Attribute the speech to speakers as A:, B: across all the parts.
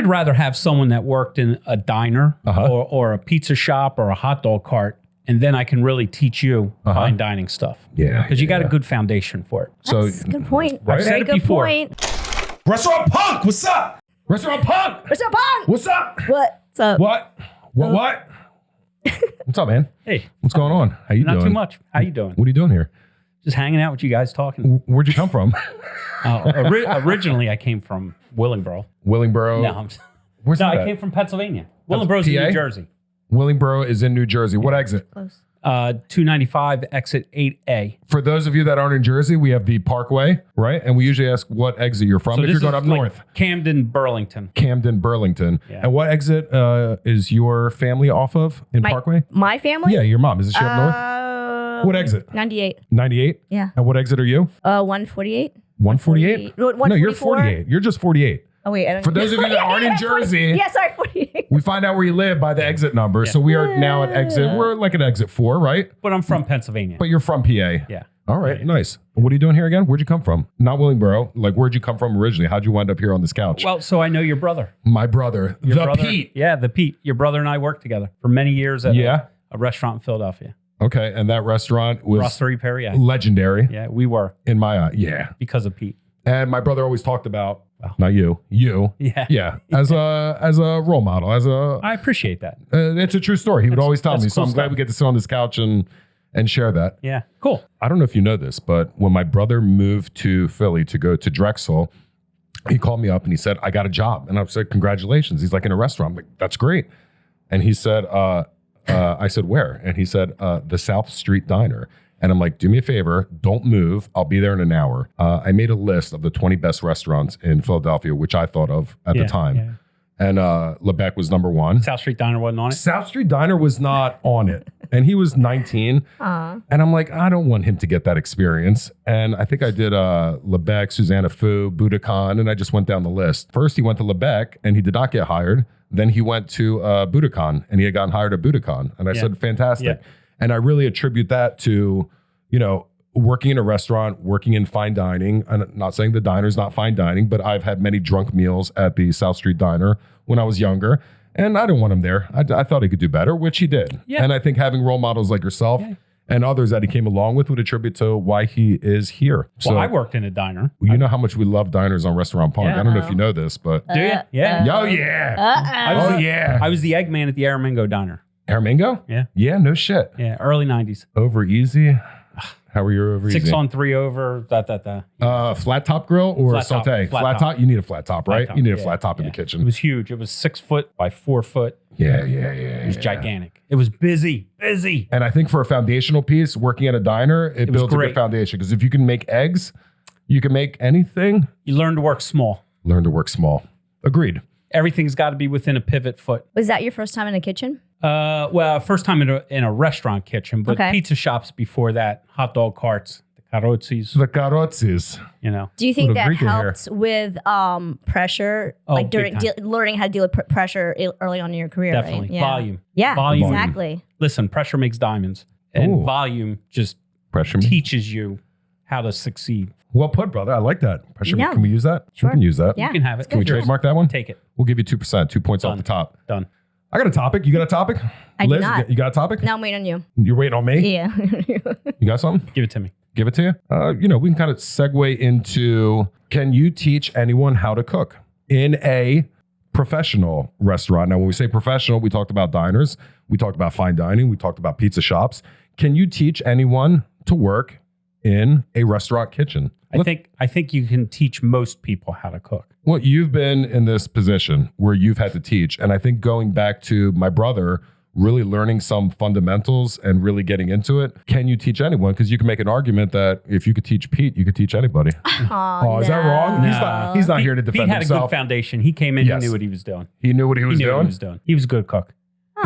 A: rather have someone that worked in a diner or a pizza shop or a hot dog cart, and then I can really teach you fine dining stuff.
B: Yeah.
A: Because you got a good foundation for it.
C: That's a good point.
A: Right?
C: Very good point.
B: Restaurant Punk, what's up? Restaurant Punk.
C: What's up, Punk?
B: What's up?
C: What's up?
B: What? What's up, man?
A: Hey.
B: What's going on? How you doing?
A: Not too much. How you doing?
B: What are you doing here?
A: Just hanging out with you guys talking.
B: Where'd you come from?
A: Originally, I came from Willingboro.
B: Willingboro?
A: No,
B: Where's that?
A: I came from Pennsylvania. Willingboro's in New Jersey.
B: Willingboro is in New Jersey. What exit?
C: Close.
A: 295, exit 8A.
B: For those of you that aren't in Jersey, we have the Parkway, right? And we usually ask what exit you're from
A: So
B: if you're going up north.
A: Camden, Burlington.
B: Camden, Burlington.
A: Yeah.
B: And what exit is your family off of in Parkway?
C: My family?
B: Yeah, your mom. Is she up north? What exit?
C: 98.
B: 98?
C: Yeah.
B: And what exit are you?
C: 148.
B: 148? No, you're
C: 144?
B: 48. You're just 48.
C: Oh, wait. I don't
B: For those of you that aren't in Jersey,
C: yeah, sorry, 48.
B: we find out where you live by the exit number. So we are now at we're like at exit 4, right?
A: But I'm from Pennsylvania.
B: But you're from PA.
A: Yeah.
B: All right, nice. What are you doing here again? Where'd you come from? Not Willingboro. Like, where'd you come from originally? How'd you wind up here on this couch?
A: Well, so I know your brother.
B: My brother, Pete.
A: Yeah, the Pete. Your brother and I worked together for many years at a restaurant in Philadelphia.
B: Okay, and that restaurant was
A: Brasserie Perrier.
B: legendary.
A: Yeah, we were.
B: In my eye, yeah.
A: Because of Pete.
B: And my brother always talked about, not you,
A: Yeah.
B: as a role model,
A: I appreciate that.
B: It's a true story. He would always tell me. So
A: cool
B: I'm glad we get to sit on this couch and share that.
A: Yeah, cool.
B: I don't know if you know this, but when my brother moved to Philly to go to Drexel, he called me up and he said, I got a job. And I said, congratulations. He's like, in a restaurant. I'm like, that's great. And he said, I said, where? And he said, the South Street Diner. And I'm like, do me a favor, don't move. I'll be there in an hour. I made a list of the 20 best restaurants in Philadelphia, which I thought of at the time. Yeah. And Lebec was number 1.
A: South Street Diner wasn't on it?
B: South Street Diner was not on it. And he was 19. And I'm like, I don't want him to get that experience. And I think I did Lebec, Susanna Fu, Budokan, and I just went down the list. First, he went to Lebec, and he did not get hired. Then he went to Budokan, and he had gotten hired at Budokan. And I said, fantastic. Yeah. And I really attribute that to, working in a restaurant, working in fine dining. I'm not saying the diner's not fine dining, but I've had many drunk meals at the South Street Diner when I was younger. And I didn't want him there. I thought he could do better, which he did. Yeah. And I think having role models like yourself and others that he came along with would attribute to why he is here.
A: Well, I worked in a diner.
B: You know how much we love diners on Restaurant Punk. I don't know if you know this, but...
A: Do you? Yeah.
B: Oh, yeah.
A: I was the egg man at the Aramingo Diner.
B: Aramingo?
A: Yeah.
B: Yeah, no shit.
A: Yeah, early 90s.
B: Over easy? How were your over
A: 6
B: easy?
A: on 3 over,
B: Flat top grill or
A: flat
B: saute?
A: Flat
B: top. You need a flat top, right?
A: Top,
B: you need a flat top in the kitchen.
A: It was huge. It was 6 foot by 4 foot.
B: Yeah.
A: It was gigantic. It was busy.
B: And I think for a foundational piece, working at a diner, it builds a good foundation. Because if you can make eggs, you can make anything.
A: You learn to work small.
B: Agreed.
A: Everything's got to be within a pivot foot.
C: Was that your first time in a kitchen?
A: Well, first time in a restaurant kitchen, but pizza shops before that, hot dog carts, the
B: carrozzis.
C: Do you think that helped with pressure, like during learning how to deal with pressure early on in your career?
A: Definitely.
C: Right?
A: Volume.
C: Yeah,
A: volume.
C: Exactly.
A: Listen, pressure makes diamonds, and volume just teaches you how to succeed.
B: Well put, brother. I like that. Pressure.
C: Yeah.
B: Can we use that?
C: Sure.
B: We can use that.
A: Yeah. You can have it.
B: Can we trademark that one?
A: Take it.
B: We'll give you 2%, 2 points off the top.
A: Done.
B: I got a topic. You got a topic?
C: I
B: Liz,
C: do not.
B: You got a topic?
C: No, I'm waiting on you.
B: You're waiting on me?
C: Yeah.
B: You got something?
A: Give it to me.
B: Give it to you? We can kind of segue into, can you teach anyone how to cook in a professional restaurant? Now, when we say professional, we talked about diners. We talked about fine dining. We talked about pizza shops. Can you teach anyone to work in a restaurant kitchen?
A: I think you can teach most people how to cook.
B: Well, you've been in this position where you've had to teach. And I think going back to my brother, really learning some fundamentals and really getting into it, can you teach anyone? Because you can make an argument that if you could teach Pete, you could teach anybody.
C: Oh,
B: is that wrong?
A: No.
B: He's not here to defend himself.
A: Pete had a good foundation. He came in, he knew what he was doing.
B: He knew what he was doing?
A: He was a good cook.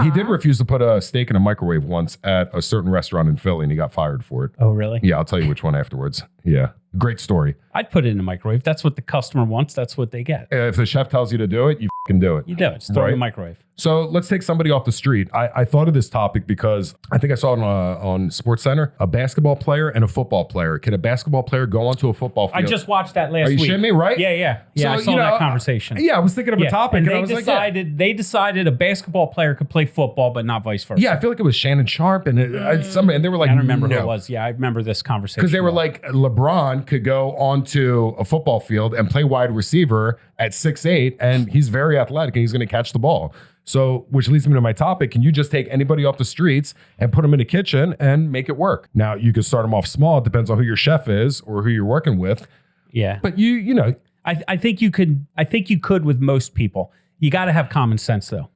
B: He did refuse to put a steak in a microwave once at a certain restaurant in Philly, and he got fired for it.
A: Oh, really?
B: Yeah, I'll tell you which one afterwards. Yeah. Great story.
A: I'd put it in a microwave. That's what the customer wants. That's what they get.
B: If the chef tells you to do it, you can do it.
A: You do it. Just throw it in the microwave.
B: So let's take somebody off the street. I thought of this topic because I think I saw it on Sports Center. A basketball player and a football player. Can a basketball player go onto a football field?
A: I just watched that last week.
B: Are you shitting me, right?
A: Yeah. So, I saw that conversation.
B: Yeah, I was thinking of a topic.
A: And
B: they
A: decided a basketball player could play football, but not vice versa.
B: Yeah, I feel like it was Shannon Sharp and and they were like,
A: I don't remember who it was. Yeah, I remember this conversation.
B: Because they were like, LeBron could go onto a football field and play wide receiver at 6'8", and he's very athletic and he's going to catch the ball. So, which leads me to my topic. Can you just take anybody off the streets and put them in a kitchen and make it work? Now, you could start them off small. It depends on who your chef is or who you're working with.
A: Yeah.
B: But you know.
A: I think you could. I think you could with most people. You got to have common sense, though.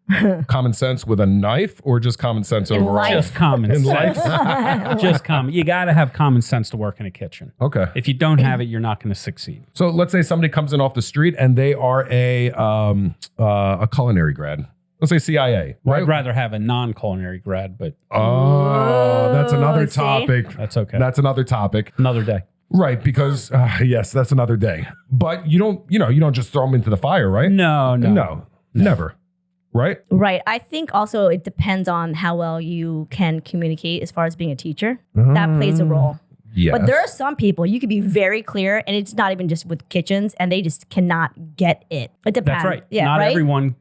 B: Common sense with a knife or just common sense overall?
A: Just common sense. Just common. You got to have common sense to work in a kitchen.
B: Okay.
A: If you don't have it, you're not going to succeed.
B: So let's say somebody comes in off the street and they are a culinary grad. Let's say CIA.
A: Right? I'd rather have a non-culinary grad, but
B: that's another topic.
A: That's okay.
B: That's another topic.
A: Another day.
B: Right, because yes, that's another day. But you don't just throw them into the fire, right?
A: No,
B: never. Right?
C: Right. I think also it depends on how well you can communicate as far as being a teacher. That plays a role.
B: Yes.
C: But there are some people you could be very clear, and it's not even just with kitchens, and they just cannot get it. It depends.
A: That's right.
C: Yeah,
A: not everyone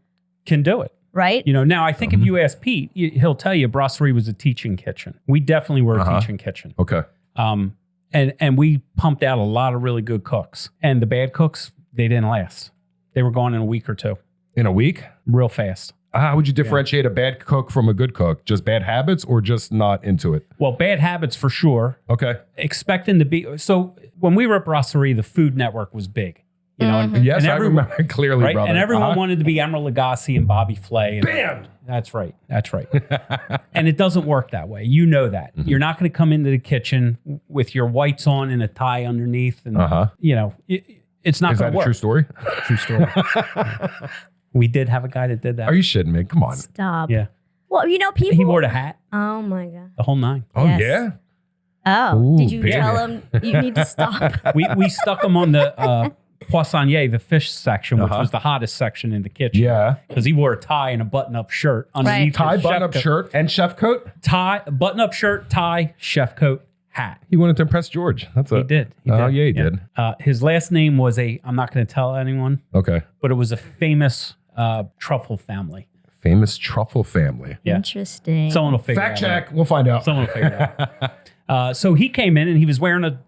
A: can do it.
C: Right.
A: Now I think if you ask Pete, he'll tell you Brasserie was a teaching kitchen. We definitely were a teaching kitchen.
B: Okay.
A: And we pumped out a lot of really good cooks. And the bad cooks, they didn't last. They were gone in a week or two.
B: In a week?
A: Real fast.
B: How would you differentiate a bad cook from a good cook? Just bad habits or just not into it?
A: Well, bad habits for sure.
B: Okay.
A: Expecting to be. So when we were at Brasserie, the Food Network was big.
B: Yes, I remember clearly,
A: right?
B: brother.
A: And everyone wanted to be Emeril Lagasse and Bobby Flay.
B: Bam!
A: That's right. And it doesn't work that way. You know that. You're not going to come into the kitchen with your whites on and a tie underneath. And, it's not going to work.
B: Is that a true story?
A: True story. We did have a guy that did that.
B: Are you shitting me? Come on.
C: Stop.
A: Yeah.
C: Well, people.
A: He wore the hat.
C: Oh, my God.
A: The whole nine.
B: Oh,
C: Yes.
B: yeah?
C: Oh,
B: Ooh,
C: did you
B: baby.
C: tell him you need to stop?
A: We stuck him on the poissonnier, the fish section, which was the hottest section in the kitchen.
B: Yeah.
A: Because he wore a tie and a button-up shirt underneath.
B: Tie,
A: his
B: button-up
A: chef coat.
B: shirt, and chef coat?
A: Tie, button-up shirt, tie, chef coat, hat.
B: He wanted to impress George. That's it.
A: He did.
B: Yeah, he did.
A: His last name was I'm not going to tell anyone,
B: Okay.
A: but it was a famous truffle family.
B: Famous truffle family.
A: Yeah.
C: Interesting.
A: Someone will figure
B: Fact
A: it out.
B: check. We'll find out.
A: Someone will figure it out. So he came in and he was wearing a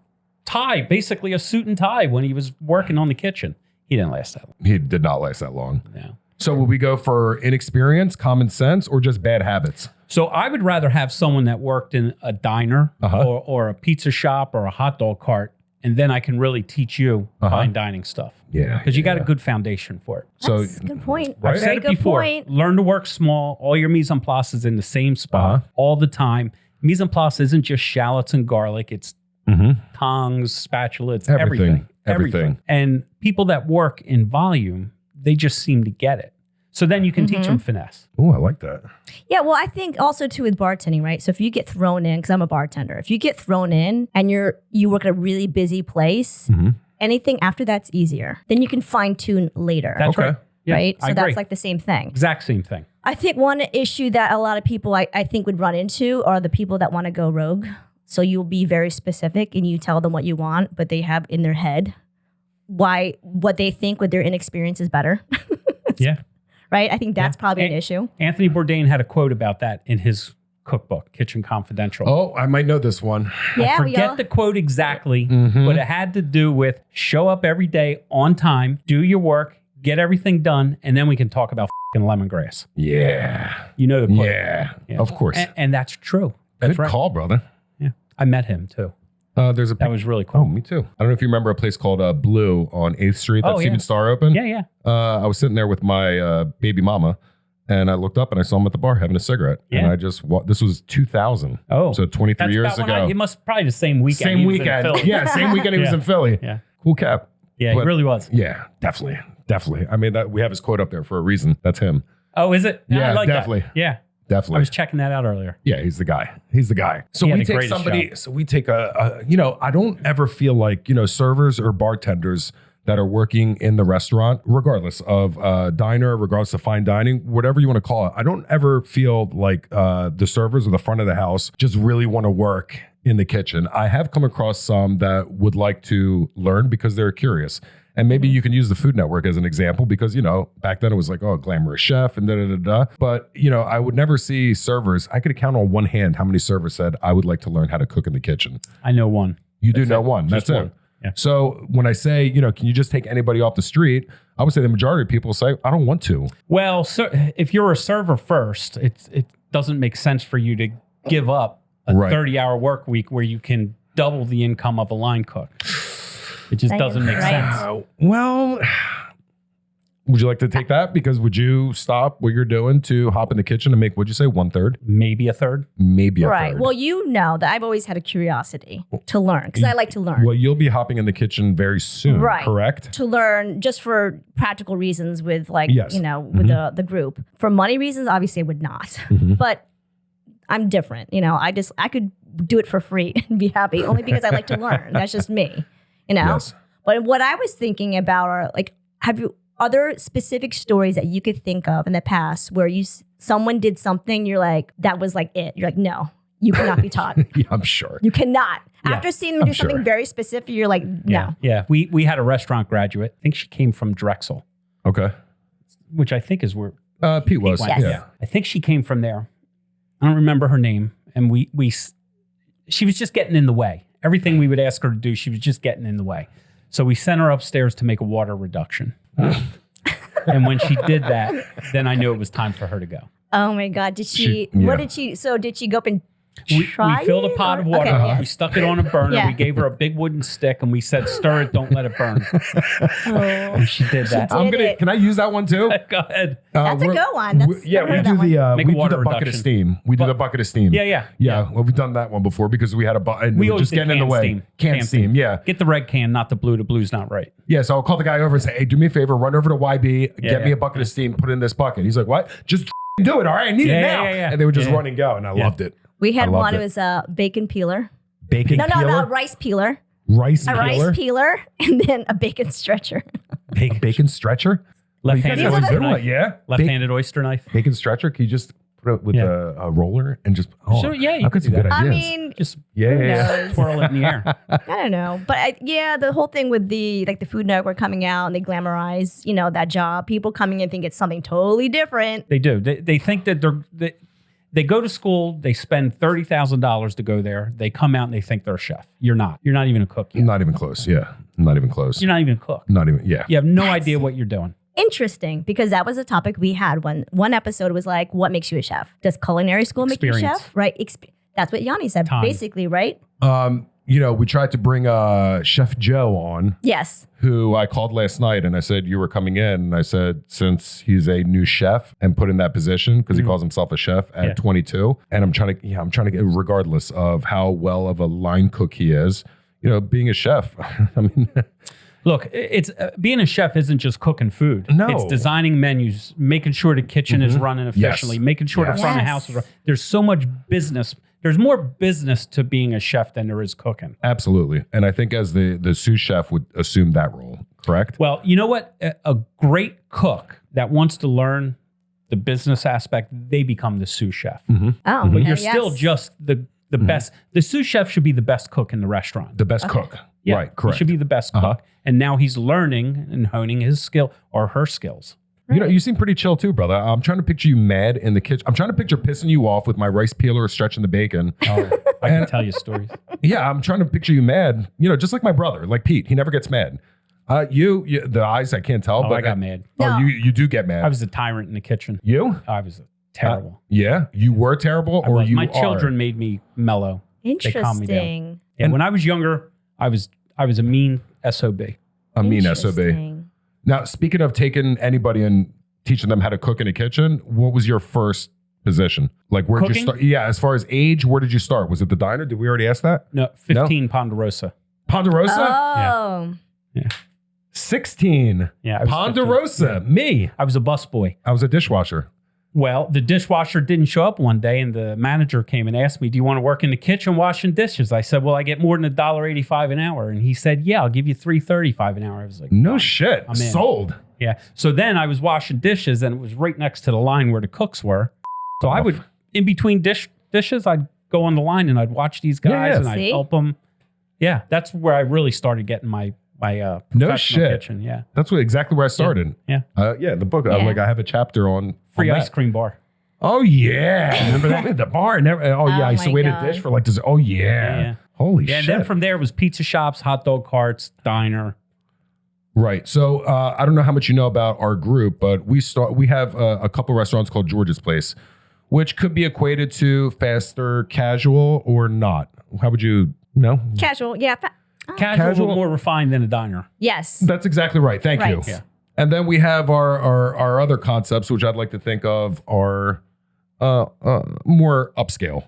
A: tie, basically a suit and tie when he was working on the kitchen. He didn't last that long.
B: He did not last that long.
A: No.
B: So will we go for inexperience, common sense, or just bad habits?
A: So I would rather have someone that worked in a diner or a pizza shop or a hot dog cart, and then I can really teach you fine dining stuff.
B: Yeah.
A: Because you got a good foundation for it.
C: That's a good point.
A: I've said
C: Very
A: it
C: good
A: before.
C: point.
A: Learn to work small. All your mise en place is in the same spot all the time. Mise en place isn't just shallots and garlic. It's tongs, spatula, it's everything. And people that work in volume, they just seem to get it. So then you can teach them finesse.
B: Oh, I like that.
C: Yeah, well, I think also too with bartending, right? So if you get thrown in, because I'm a bartender, if you get thrown in and you work at a really busy place, anything after that's easier. Then you can fine tune later.
A: That's right. Yeah,
C: right?
A: I
C: So
A: agree.
C: that's like the same thing.
A: Exact same thing.
C: I think one issue that a lot of people I think would run into are the people that want to go rogue. So you'll be very specific and you tell them what you want, but they have in their head what they think with their inexperience is better.
A: Yeah.
C: Right? I think that's probably an issue.
A: Anthony Bourdain had a quote about that in his cookbook, Kitchen Confidential.
B: Oh, I might know this one.
C: Yeah,
A: Forget the quote exactly, but it had to do with show up every day on time, do your work, get everything done, and then we can talk about f***ing lemongrass.
B: Yeah.
A: You know the quote.
B: Yeah. Of course.
A: And that's true. That's
B: Good
A: right.
B: call, brother.
A: Yeah. I met him too.
B: There's a
A: That was really
B: Oh,
A: cool.
B: me too. I don't know if you remember a place called Blue on 8th Street that
A: Oh,
B: Steven
A: yeah.
B: Starr opened.
A: Yeah.
B: I was sitting there with my baby mama, and I looked up and I saw him at the bar having a cigarette.
A: Yeah.
B: And I just this was 2000.
A: Oh.
B: So 23
A: That's
B: years
A: about when
B: ago.
A: it must probably the same weekend.
B: Same
A: he was in
B: weekend.
A: Philly.
B: Yeah, same weekend he was
A: Yeah.
B: in Philly.
A: Yeah.
B: Cool cap.
A: Yeah, he
B: But-
A: really was.
B: Yeah, definitely. I mean, we have his quote up there for a reason. That's him.
A: Oh, is it?
B: Yeah,
A: I like
B: definitely.
A: That. Yeah.
B: Definitely.
A: I was checking that out earlier.
B: Yeah, he's the guy. He's the guy. So
A: He had
B: we
A: the
B: take
A: greatest job.
B: I don't ever feel like, servers or bartenders, that are working in the restaurant, regardless of diner, regardless of fine dining, whatever you want to call it. I don't ever feel like the servers or the front of the house just really want to work in the kitchen. I have come across some that would like to learn because they're curious. And maybe you can use the Food Network as an example because, back then it was like, oh, glamorous chef and da-da-da-da. But, I would never see servers. I could count on one hand how many servers said, I would like to learn how to cook in the kitchen.
A: I know one.
B: You do know one. That's it.
A: Yeah.
B: So when I say, can you just take anybody off the street? I would say the majority of people say, I don't want to.
A: Well, so if you're a server first, it doesn't make sense for you to give up a 30-hour work week where you can double the income of a line cook. It just doesn't make sense.
B: Well, would you like to take that? Because would you stop what you're doing to hop in the kitchen and make, what'd you say, 1/3?
A: Maybe a third.
B: Maybe a third.
C: Well, that I've always had a curiosity to learn because I like to learn.
B: Well, you'll be hopping in the kitchen very soon, correct?
C: To learn just for practical reasons with with the group. For money reasons, obviously I would not. But I'm different. I could do it for free and be happy only because I like to learn. That's just me.
B: Yes.
C: But what I was thinking about are have you other specific stories that you could think of in the past where someone did something, you're like, that was like it. You're like, no, you cannot be taught.
B: Yeah, I'm sure.
C: You cannot. After seeing them do something very specific, you're like, no.
A: Yeah. We had a restaurant graduate. I think she came from Drexel.
B: Okay.
A: Which I think is where
B: Pete was.
C: Yes.
B: Yeah.
A: I think she came from there. I don't remember her name. And she was just getting in the way. Everything we would ask her to do, she was just getting in the way. So we sent her upstairs to make a water reduction. And when she did that, then I knew it was time for her to go.
C: Oh my God. Did she did she go up and try
A: we filled a pot of water.
C: Okay,
A: We stuck it on a burner.
C: Yeah.
A: We gave her a big wooden stick and we said, stir it, don't let it burn. And she did that.
B: Can I use that one too?
A: Go ahead.
C: That's a good one.
B: We do
A: water
B: the bucket
A: reduction.
B: of steam. We do the bucket of steam.
A: Yeah.
B: Well, we've done that one before because we had a bucket. We were just getting in the way.
A: Steam.
B: Canned steam. Yeah.
A: Get the red can, not the blue. The blue's not right.
B: Yeah. So I'll call the guy over and say, hey, do me a favor, run over to YB, get me a bucket of steam, put it in this bucket. He's like, what? Just do it. All right. I need it now. And they would just run and go. And I loved it.
C: We had one. It was a bacon peeler.
B: Bacon peeler?
C: No, rice peeler.
B: Rice
C: peeler? Rice peeler and then a bacon stretcher.
B: Bacon stretcher?
A: Left-handed oyster knife.
B: Yeah.
A: Left-handed oyster knife.
B: Bacon stretcher? Can you just put it with a roller and just...
A: Sure, yeah.
B: I've got some good ideas.
C: I mean...
A: Just
C: twirl
A: it in the air.
C: I don't know. But the whole thing with the Food Network coming out and they glamorize, that job. People coming in think it's something totally different.
A: They do. They think that they go to school, they spend $30,000 to go there. They come out and they think they're a chef. You're not. You're not even a cook yet.
B: Not even close. Yeah. Not even close.
A: You're not even a cook.
B: Not even, yeah.
A: You have no idea what you're doing.
C: Interesting, because that was a topic we had when one episode was like, what makes you a chef? Does culinary school make you a chef? Right. That's what Yianni said, basically, right?
B: We tried to bring Chef Joe on.
C: Yes.
B: Who I called last night and I said, you were coming in. And I said, since he's a new chef and put in that position, because he calls himself a chef at 22. And I'm trying to get, regardless of how well of a line cook he is, being a chef. I mean,
A: look, it's being a chef isn't just cooking food.
B: No.
A: It's designing menus, making sure the kitchen is running efficiently, making sure the front of the house is running. There's so much business. There's more business to being a chef than there is cooking.
B: Absolutely. And I think as the sous chef would assume that role, correct?
A: Well, you know what? A great cook that wants to learn the business aspect, they become the sous chef.
C: Oh,
A: but you're still just the best. The sous chef should be the best cook in the restaurant.
B: The best cook.
A: Yeah,
B: right, correct.
A: He should be the best cook. And now he's learning and honing his skill or her skills.
C: Right.
B: You seem pretty chill too, brother. I'm trying to picture you mad in the kitchen. I'm trying to picture pissing you off with my rice peeler stretching the bacon.
A: Oh, I can tell you stories.
B: Yeah, I'm trying to picture you mad. Just like my brother, like Pete. He never gets mad. You the eyes, I can't tell.
A: Oh,
B: but
A: I got mad.
B: Oh, you do get mad.
A: I was a tyrant in the kitchen.
B: You?
A: I was terrible.
B: Yeah, you were terrible, or you
A: My children made me mellow.
C: Interesting.
A: They calmed me down. Yeah, when I was younger, I was a mean SOB.
B: A mean SOB. Now, speaking of taking anybody and teaching them how to cook in a kitchen, what was your first position? Like, where'd you start? Yeah, as far as age, where did you start? Was it the diner? Did we already ask that?
A: No, 15 Ponderosa.
B: Ponderosa?
C: Oh.
A: Yeah.
B: 16.
A: Yeah.
B: Ponderosa.
A: 15.
B: Me.
A: I was a busboy.
B: I was a dishwasher.
A: Well, the dishwasher didn't show up one day, and the manager came and asked me, "Do you want to work in the kitchen washing dishes?" I said, "Well, I get more than $1.85 an hour." And he said, "Yeah, I'll give you $3.35 an hour." I was like,
B: No shit.
A: I'm in.
B: Sold.
A: Yeah. So then I was washing dishes, and it was right next to the line where the cooks were. So I would, in between dishes, I'd go on the line and I'd watch these guys and I'd help them. Yeah, that's where I really started getting my professional kitchen. Yeah,
B: that's exactly where I started.
A: Yeah,
B: the book. I have a chapter on
A: free ice cream bar.
B: Oh yeah, remember that? The bar. I used to wait a dish for like this. Oh yeah, holy shit.
A: And then from there it was pizza shops, hot dog carts, diner.
B: Right. So I don't know how much you know about our group, but we have a couple restaurants called George's Place, which could be equated to faster casual or not. How would you know?
C: Casual, yeah.
A: Casual, more refined than a diner.
C: Yes.
B: That's exactly right. Thank you.
A: Yeah.
B: And then we have our other concepts, which I'd like to think of are more upscale,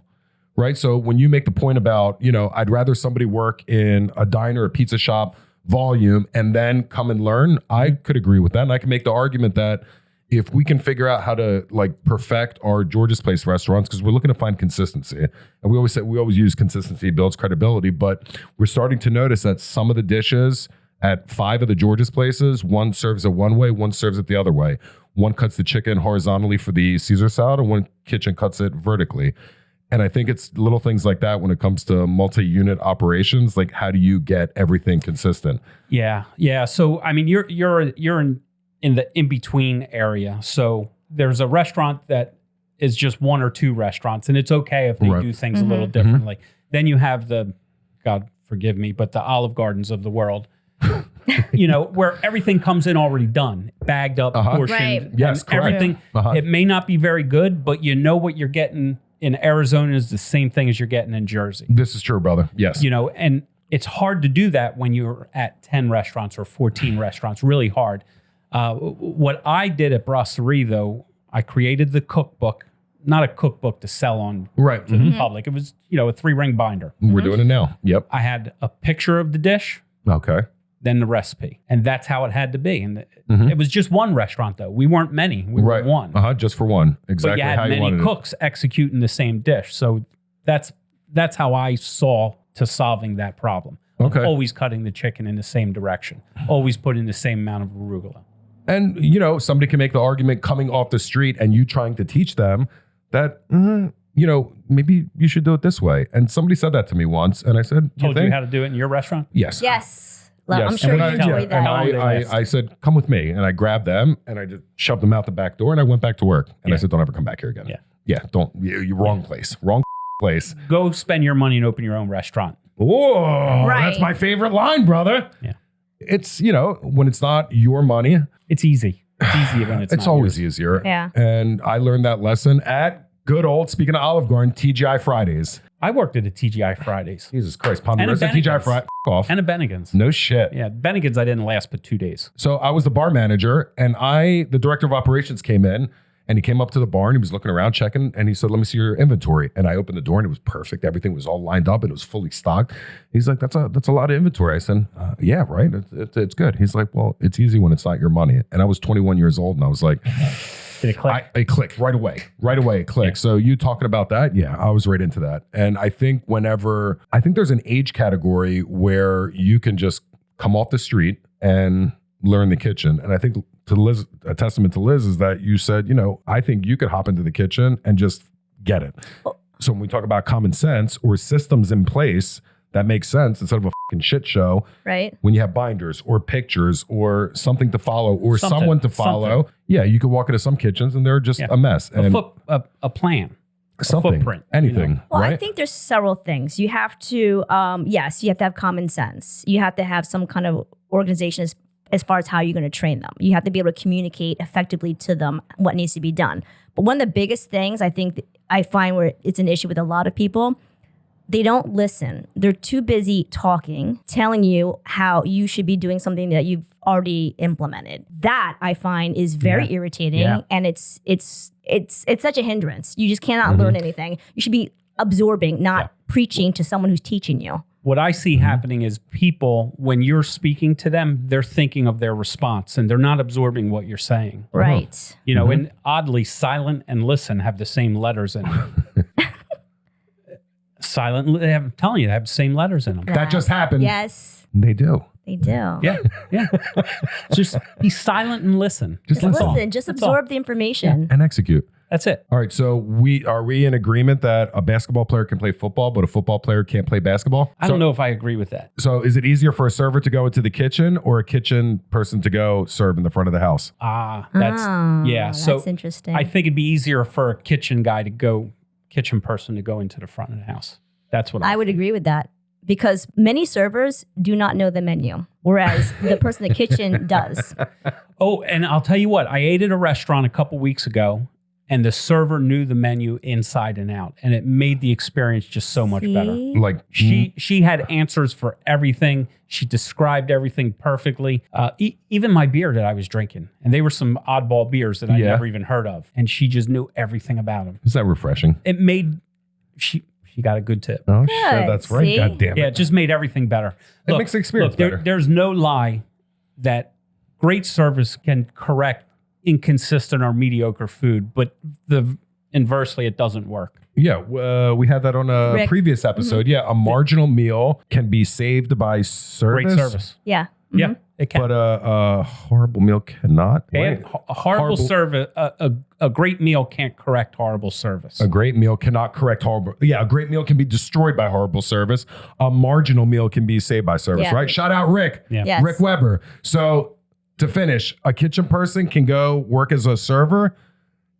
B: right? So when you make the point about, I'd rather somebody work in a diner, a pizza shop, volume, and then come and learn, I could agree with that. And I can make the argument that if we can figure out how to perfect our George's Place restaurants, because we're looking to find consistency, and we always use consistency builds credibility, but we're starting to notice that some of the dishes at 5 of the George's Places, one serves it one way, one serves it the other way. One cuts the chicken horizontally for the Caesar salad, and one kitchen cuts it vertically. And I think it's little things like that when it comes to multi-unit operations. Like, how do you get everything consistent?
A: Yeah. So I mean, you're in the in-between area. So there's a restaurant that is just one or two restaurants, and it's okay if they do things a little differently. Then you have the, God forgive me, but the Olive Gardens of the world, where everything comes in already done, bagged up, portioned.
C: Right.
B: Yes, correct.
A: Everything. It may not be very good, but you know what you're getting in Arizona is the same thing as you're getting in Jersey.
B: This is true, brother. Yes.
A: And it's hard to do that when you're at 10 restaurants or 14 restaurants, really hard. What I did at Brasserie, though, I created the cookbook, not a cookbook to sell on to the public. It was, a 3-ring binder.
B: We're doing it now. Yep.
A: I had a picture of the dish.
B: Okay.
A: Then the recipe. And that's how it had to be. And it was just one restaurant, though. We weren't many. We were one.
B: Just for one. Exactly
A: how you wanted it. But you had many cooks executing the same dish. So that's how I saw to solving that problem.
B: Okay.
A: Always cutting the chicken in the same direction. Always putting the same amount of arugula.
B: And, somebody can make the argument coming off the street and you trying to teach them that, maybe you should do it this way. And somebody said that to me once. And I said,
A: Told you how to do it in your restaurant?
B: Yes.
C: Yes. I'm sure you enjoyed that.
B: And I said, come with me. And I grabbed them and I just shoved them out the back door and I went back to work. And I said, don't ever come back here again. Yeah. Don't. You're wrong place. Wrong place.
A: Go spend your money and open your own restaurant.
B: Whoa. That's my favorite line, brother.
A: Yeah.
B: It's, when it's not your money.
A: It's easy. It's easy when it's not
B: always
A: yours.
B: easier.
C: Yeah.
B: And I learned that lesson at good old, speaking of Olive Garden, TGI Fridays.
A: I worked at a TGI Fridays.
B: Jesus Christ. Ponderosa
A: And a
B: TGI Fridays. Off.
A: And a Bennigan's.
B: No shit.
A: Yeah. Bennigan's I didn't last but 2 days.
B: So I was the bar manager and the director of operations came in and he came up to the bar and he was looking around checking and he said, let me see your inventory. And I opened the door and it was perfect. Everything was all lined up and it was fully stocked. He's like, that's a lot of inventory. I said, yeah, right. It's good. He's like, well, it's easy when it's not your money. And I was 21 years old and I was like,
A: did it click?
B: I clicked right away. Right away, it clicked. Yeah. So you talking about that? Yeah, I was right into that. And I think there's an age category where you can just come off the street and learn the kitchen. And I think a testament to Liz is that you said, I think you could hop into the kitchen and just get it. So when we talk about common sense or systems in place, that makes sense instead of a fucking shit show.
C: Right.
B: When you have binders or pictures or something to follow or someone to follow. Yeah, you could walk into some kitchens and they're just a mess. And
A: a plan.
B: Something.
A: A footprint.
B: Anything.
C: Well,
B: right?
C: I think there's several things. You have to, yes, you have to have common sense. You have to have some kind of organization as far as how you're going to train them. You have to be able to communicate effectively to them what needs to be done. But one of the biggest things I find where it's an issue with a lot of people, they don't listen. They're too busy talking, telling you how you should be doing something that you've already implemented. That I find is very irritating, and it's such a hindrance. You just cannot learn anything. You should be absorbing, not preaching to someone who's teaching you.
A: What I see happening is people, when you're speaking to them, they're thinking of their response and they're not absorbing what you're saying.
C: Right.
A: You know, and oddly, silent and listen have the same letters in them. Silent, I'm telling you, they have the same letters in them.
B: That just happened.
C: Yes.
B: They do.
C: They do.
A: Yeah. Just be silent and listen.
C: Just
A: That's
C: listen.
A: all.
C: Just
A: That's
C: absorb
A: all.
C: the information.
B: And execute.
A: That's it.
B: All right. So are we in agreement that a basketball player can play football, but a football player can't play basketball?
A: I don't know if I agree with that.
B: So is it easier for a server to go into the kitchen or a kitchen person to go serve in the front of the house?
C: That's interesting.
A: I think it'd be easier for a kitchen person to go into the front of the house. That's what
C: I would agree with that, because many servers do not know the menu, whereas the person in the kitchen does.
A: Oh, and I'll tell you what, I ate at a restaurant a couple weeks ago and the server knew the menu inside and out, and it made the experience just so much better.
B: Like
A: She had answers for everything. She described everything perfectly. Even my beer that I was drinking, and they were some oddball beers that I never even heard of, and she just knew everything about them.
B: Is that refreshing?
A: It made she got a good tip.
B: Oh, shit, that's right.
C: See?
B: God damn it.
A: Yeah, it just made everything better.
B: It makes the experience better.
A: There's no lie that great service can correct inconsistent or mediocre food, but inversely, it doesn't work.
B: Yeah, we had that on a previous episode. Yeah, a marginal meal can be saved by service.
A: Great service.
C: Yeah.
A: Yeah, it can.
B: But a horrible meal cannot.
A: And a horrible service, a great meal can't correct horrible service.
B: A great meal cannot correct horrible. Yeah, a great meal can be destroyed by horrible service. A marginal meal can be saved by service, right? Shout out Rick.
A: Yeah.
C: Yes.
B: Rick Weber. So to finish, a kitchen person can go work as a server.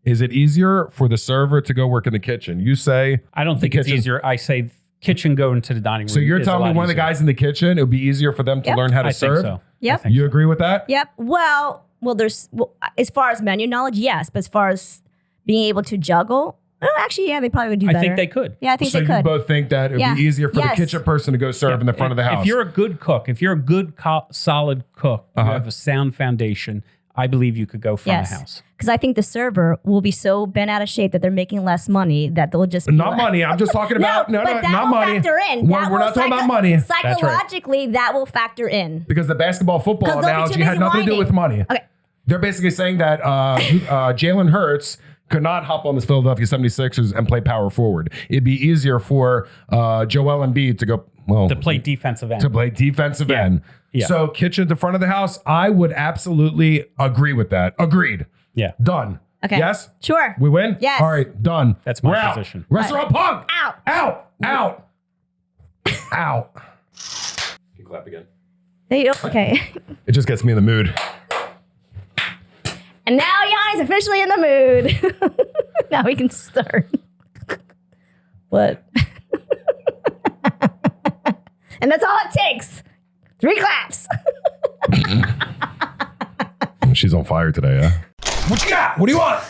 B: Is it easier for the server to go work in the kitchen? You say...
A: I don't think it's easier. I say kitchen go into the dining room.
B: So you're telling me one of the guys in the kitchen, it would be easier for them to learn how to serve?
A: Think so.
C: Yep.
B: You agree with that?
C: Yep. Well, there's as far as menu knowledge, yes, but as far as being able to juggle, actually, yeah, they probably would do better.
A: I think they could.
C: Yeah, I think
B: so
C: they could.
B: You both think that it would be easier for the kitchen person to go serve in the front of the house?
A: If you're a good cook, if you're a good solid cook, you have a sound foundation, I believe you could go front of house.
C: Because I think the server will be so bent out of shape that they're making less money that they'll just be
B: not money. I'm just talking about
C: but that
B: not
C: will
B: money.
C: Factor in.
B: We're not talking about money.
C: Psychologically, that will factor in.
B: Because the basketball football analogy had nothing to do with money.
C: Okay.
B: They're basically saying that Jalen Hurts could not hop on the Philadelphia 76ers and play power forward. It'd be easier for Joel Embiid to go
A: to play defensive end.
B: end.
A: Yeah.
B: So kitchen to front of the house, I would absolutely agree with that. Agreed.
A: Yeah.
B: Done.
C: Okay.
B: Yes?
C: Sure.
B: We win?
C: Yes.
B: All right, done.
A: That's my
B: We're
A: position.
B: Out. Restaurant punk.
C: Out.
B: Out. Out. Out. Can you clap again?
C: Okay.
B: It just gets me in the mood.
C: And now Yanni's officially in the mood. Now we can start. What? And that's all it takes. 3 claps.
B: She's on fire today, yeah? What you got? What do you want?